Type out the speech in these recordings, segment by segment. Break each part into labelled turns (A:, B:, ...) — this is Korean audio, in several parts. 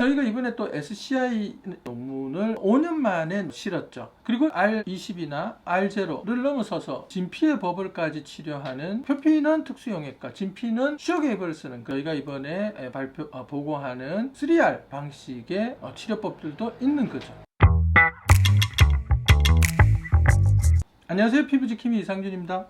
A: 저희가 이번에 또 SCI 논문을 5년 만에 실었죠. 그리고 R20이나 R0를 넘어서서 진피의 버블까지 치료하는 표피는 특수용액과 진피는 쇼게이브를 쓰는 저희가 이번에 보고하는 3R 방식의 치료법들도 있는 거죠. 안녕하세요. 피부지킴이 이상준입니다.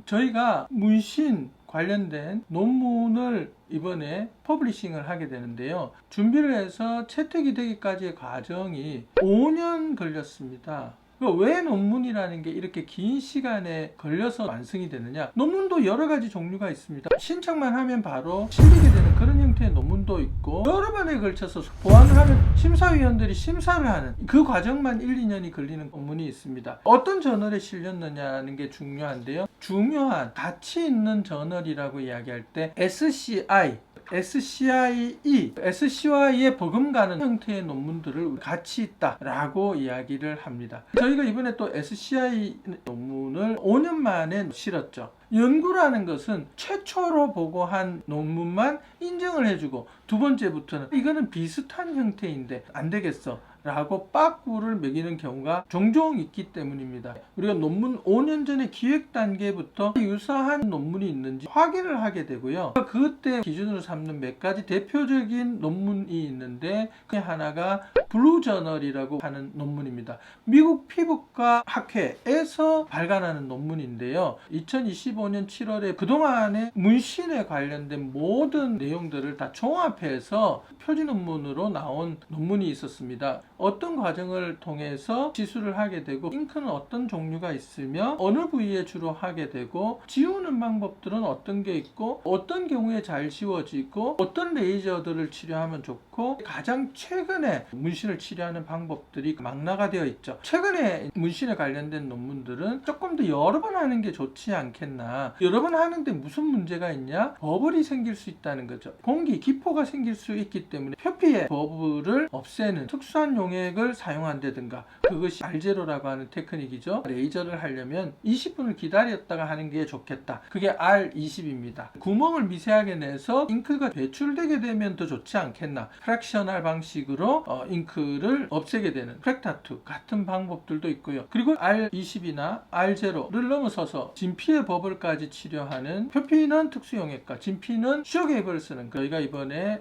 A: 저희가 문신 관련된 논문을 이번에 퍼블리싱을 하게 되는데요. 준비를 해서 채택이 되기까지의 과정이 5년 걸렸습니다. 왜 논문이라는 게 이렇게 긴 시간에 걸려서 완성이 되느냐? 논문도 여러 가지 종류가 있습니다. 신청만 하면 바로 실리게 되는 그런 형태의 논문도 있고, 여러 번에 걸쳐서 보완을 하면 심사위원들이 심사를 하는 그 과정만 1, 2년이 걸리는 논문이 있습니다. 어떤 저널에 실렸느냐는 게 중요한데요. 중요한 가치 있는 저널이라고 이야기할 때 SCI, SCIE, SCI에 버금가는 형태의 논문들을 가치 있다라고 이야기를 합니다. 저희가 이번에 또 SCI 논문을 5년 만에 실었죠. 연구라는 것은 최초로 보고한 논문만 인정을 해주고, 두 번째부터는 이거는 비슷한 형태인데 안 되겠어 라고 빠꾸를 매기는 경우가 종종 있기 때문입니다. 우리가 논문 5년 전에 기획 단계부터 유사한 논문이 있는지 확인을 하게 되고요. 그때 기준으로 삼는 몇 가지 대표적인 논문이 있는데, 그 하나가 블루저널이라고 하는 논문입니다. 미국 피부과 학회에서 발간하는 논문인데요. 2025년 7월에 그동안의 문신에 관련된 모든 내용들을 다 종합해서 표지 논문으로 나온 논문이 있었습니다. 어떤 과정을 통해서 시술을 하게 되고, 잉크는 어떤 종류가 있으며 어느 부위에 주로 하게 되고, 지우는 방법들은 어떤 게 있고, 어떤 경우에 잘 지워지고, 어떤 레이저들을 치료하면 좋고, 가장 최근에 문신을 치료하는 방법들이 망라가 되어 있죠. 최근에 문신에 관련된 논문들은 조금 더 여러 번 하는 게 좋지 않겠나, 여러 번 하는데 무슨 문제가 있냐, 버블이 생길 수 있다는 거죠. 공기, 기포가 생길 수 있기 때문에 표피의 버블을 없애는 특수한 용액을 사용한다든가, 그것이 R0라고 하는 테크닉이죠. 레이저를 하려면 20분을 기다렸다가 하는 게 좋겠다. 그게 R20입니다. 구멍을 미세하게 내서 잉크가 배출되게 되면 더 좋지 않겠나. 프랙셔널 방식으로 잉크를 없애게 되는 프랙타투 같은 방법들도 있고요. 그리고 R20이나 R0를 넘어서서 진피의 버블까지 치료하는 표피는 특수용액과 진피는 쇼게이브를 쓰는 저희가 이번에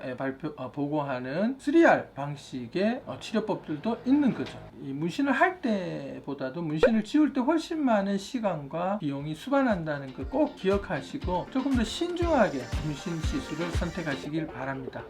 A: 보고하는 3R 방식의 치료법들도 있는 거죠. 이 문신을 할 때보다도 문신을 지울 때 훨씬 많은 시간과 비용이 수반한다는 걸 꼭 기억하시고, 조금 더 신중하게 문신 시술을 선택하시길 바랍니다.